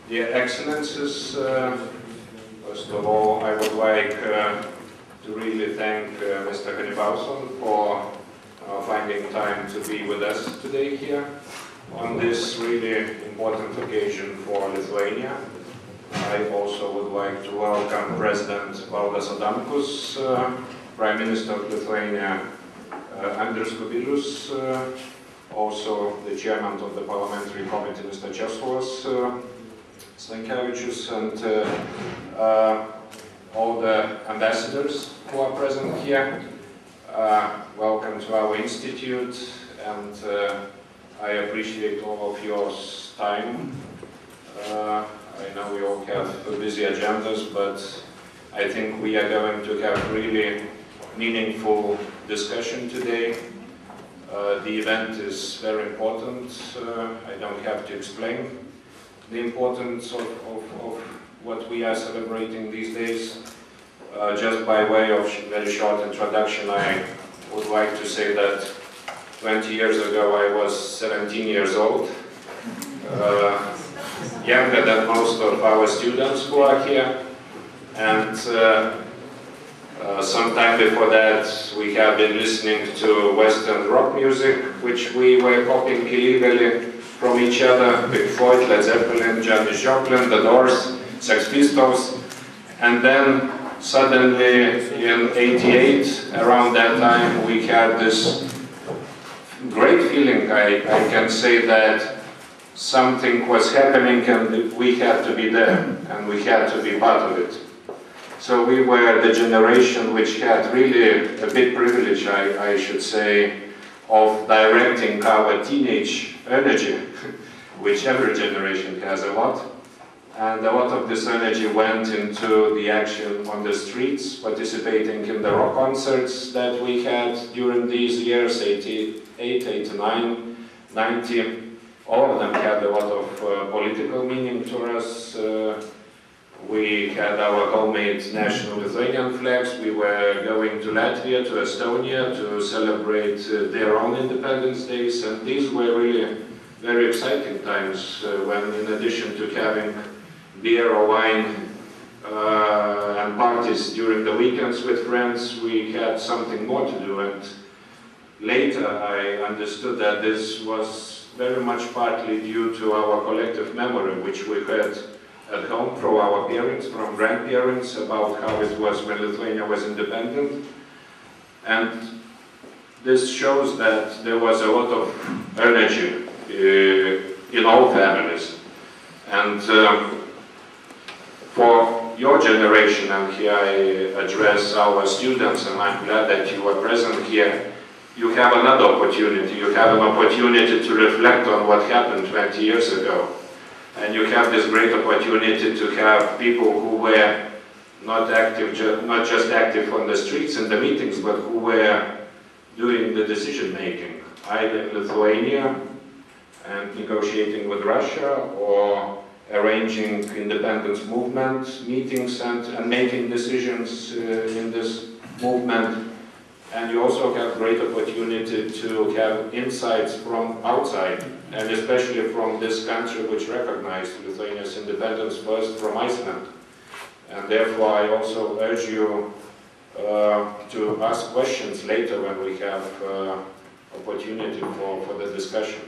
Dear Excellencies, first of all, I would like to really thank Mr. Hannibalson for finding time to be with us today here on this really important occasion for Lithuania. I also would like to welcome President Valdas Adamkus, Prime Minister of Lithuania Andrius Kubilius, also the Chairman of the Parliamentary Committee, Mr. Česlovas Stankevičius, and all the ambassadors who are present here. Welcome to our institute, and I appreciate all of your time. I know we all have busy agendas, but I think we are going to have really meaningful discussion today. The event is very important. I don't have to explain the importance of what we are celebrating these days. Just by way of very short introduction, I would like to say that 20 years ago I was 17 years old, younger than most of our students who are here, and sometime before that we have been listening to Western rock music, which we were copying illegally from each other: Pink Floyd, Led Zeppelin, Janis Joplin, The Doors, Sex Pistols. And then suddenly in '88, around that time, we had this great feeling, I can say, that something was happening and we had to be there and we had to be part of it. So we were the generation which had really a big privilege, I should say, of directing our teenage energy, which every generation has a lot. And a lot of this energy went into the action on the streets, participating in the rock concerts that we had during these years, 88, 89, 90. All of them had a lot of political meaning to us. We had our homemade national Lithuanian flags. We were going to Latvia, to Estonia to celebrate their own Independence Days. And these were really very exciting times when, in addition to having beer or wine and parties during the weekends with friends, we had something more to do. And later I understood that this was very much partly due to our collective memory, which we had at home from our parents, from grandparents, about how it was when Lithuania was independent. And this shows that there was a lot of energy in all families. And for your generation, and here I address our students, and I'm glad that you are present here, you have another opportunity. You have an opportunity to reflect on what happened 20 years ago. And you have this great opportunity to have people who were not just active on the streets in the meetings, but who were doing the decision making, either in Lithuania and negotiating with Russia, or arranging independence movement meetings and making decisions in this movement. And you also have great opportunity to have insights from outside, and especially from this country which recognized Lithuania's independence first, from Iceland. And therefore I also urge you to ask questions later when we have opportunity for the discussion.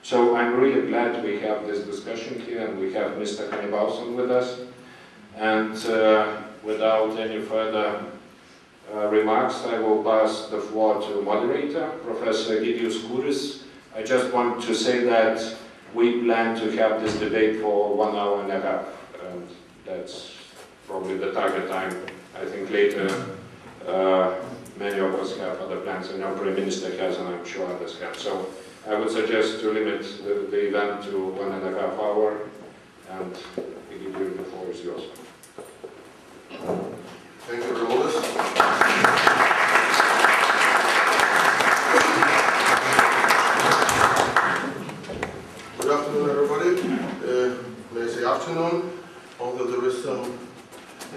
So I'm really glad we have this discussion here, and we have Mr. Hannibalson with us. And without any further remarks, I will pass the floor to moderator, Professor Egidijus Kūris. I just want to say that we plan to have this debate for 1 hour and a half, and that's probably the target time. I think later many of us have other plans, and our Prime Minister has, and I'm sure others have. So I would suggest to limit the event to 1.5 hours, and Egidijus, the floor is yours. Thank you, Roland. Good afternoon, everybody. May I say afternoon, although there is some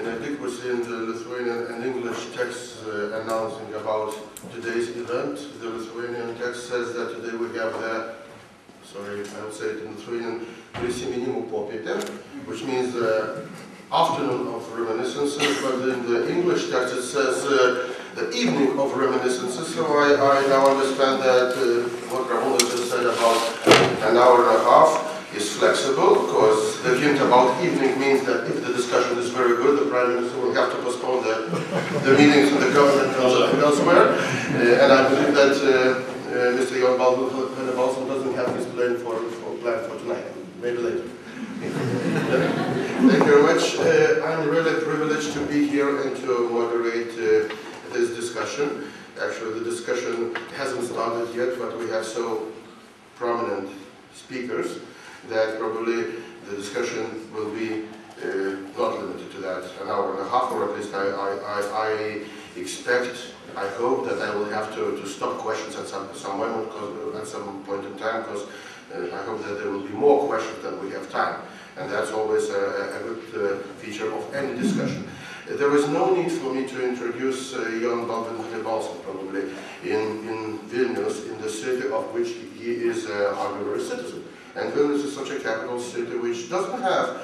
inadequacy in the Lithuanian and English text announcing about today's event. The Lithuanian text says that today we have the, sorry, I will say it in Lithuanian, prisiminimų popietė, which means afternoon of reminiscences, but in the English text it says the evening of reminiscences, so I now understand that what Ramona just said about an hour and a half is flexible, because the hint about evening means that if the discussion is very good, the Prime Minister will have to postpone the meetings in the government elsewhere. And I believe that Mr. Jan Balsam doesn't have his plan for tonight, maybe later. Thank you very much. I'm really privileged to be here and to moderate this discussion. Actually, the discussion hasn't started yet, but we have so prominent speakers that probably the discussion will be not limited to that, an hour and a half, or at least I expect, I hope that I will have to stop questions at some moment, at some point in time, because I hope that there will be more questions than we have time. And that's always a good feature of any discussion. There is no need for me to introduce Jan Balsam, probably, in Vilnius, in the city of which he is an honorary citizen. And Vilnius is such a capital city which doesn't have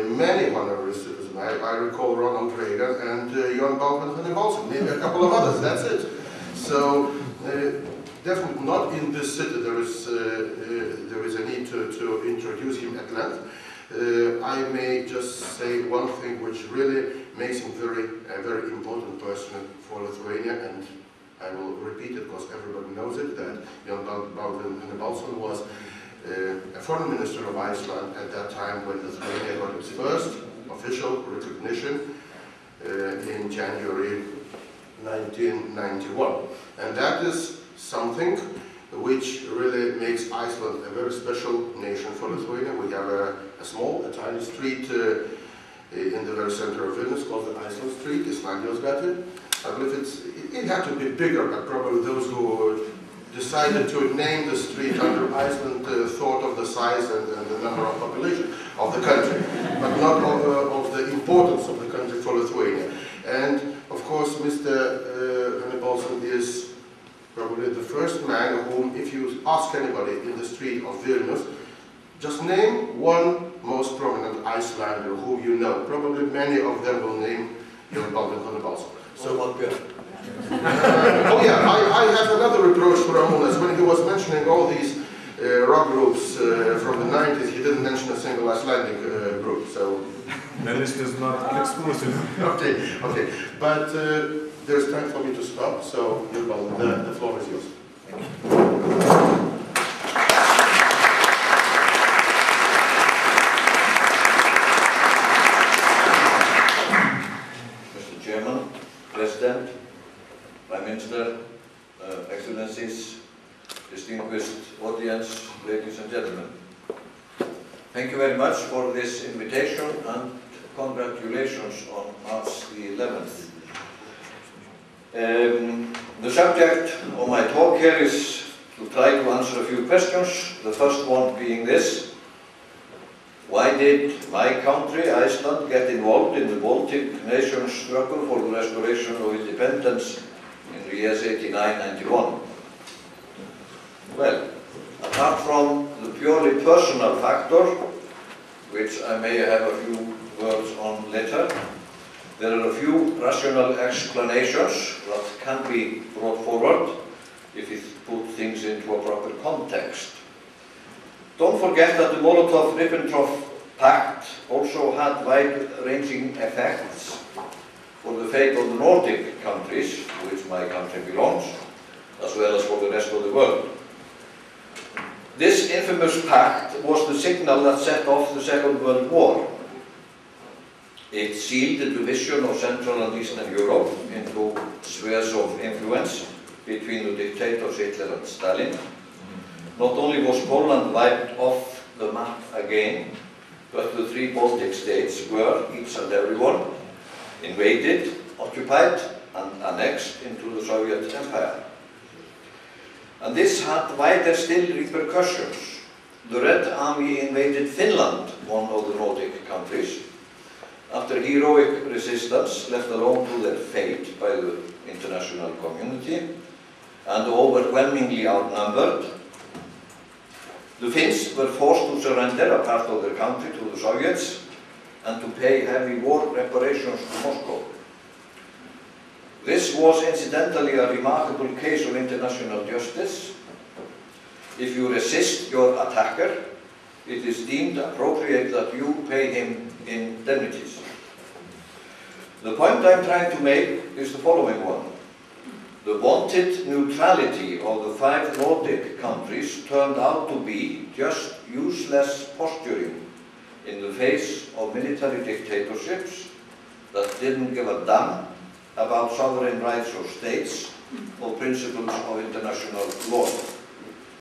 many honorary citizens. I recall Ronald Reagan and Jan Balsam, maybe a couple of others, that's it. So, definitely not in this city there is a need to introduce him at length. I may just say one thing which really makes him a very important person for Lithuania, and I will repeat it because everybody knows it, that Jan Balsam was a foreign minister of Iceland at that time when Lithuania got its first official recognition in January 1991. And that is something which really makes Iceland a very special nation for Lithuania. We have a tiny street in the very center of Vilnius called the Iceland Street, Islandios-Gatvė. I believe it had to be bigger, but probably those who decided to name the street under Iceland thought of the size and the number of population of the country, but not of the importance of the country for Lithuania. And of course, Mr. Balsam is probably the first man whom, if you ask anybody in the street of Vilnius, just name one most prominent Icelander whom you know. Probably many of them will name Jan Balsam. So, oh yeah, I have another reproach for Ramonas. When he was mentioning all these rock groups from the 90s, he didn't mention a single Icelandic group. So the list is not exclusive. Okay. But there's time for me to stop, so the floor is yours. Thank you. Mr. Chairman, President, Prime Minister, Excellencies, distinguished audience, ladies and gentlemen. Thank you very much for this invitation and congratulations on March the 11th. The subject of my talk here is to try to answer a few questions. The first one being this: why did my country, Iceland, get involved in the Baltic nation's struggle for the restoration of independence in the years 89-91? Well, apart from the purely personal factor, which I may have a few words on later, there are a few rational explanations that can be brought forward if we put things into a proper context. Don't forget that the Molotov-Ribbentrop Pact also had wide-ranging effects for the fate of the Nordic countries, to which my country belongs, as well as for the rest of the world. This infamous pact was the signal that set off the Second World War. It sealed the division of Central and Eastern Europe into spheres of influence between the dictators Hitler and Stalin. Not only was Poland wiped off the map again, but the three Baltic states were, each and every one, invaded, occupied, and annexed into the Soviet Empire. And this had wider still repercussions. The Red Army invaded Finland, one of the Nordic countries, after heroic resistance left alone to their fate by the international community, and overwhelmingly outnumbered. The Finns were forced to surrender a part of their country to the Soviets and to pay heavy war reparations to Moscow. This was incidentally a remarkable case of international justice. If you resist your attacker, it is deemed appropriate that you pay him indemnities. The point I'm trying to make is the following one. The wanted neutrality of the 5 Nordic countries turned out to be just useless posturing in the face of military dictatorships that didn't give a damn about sovereign rights of states or principles of international law.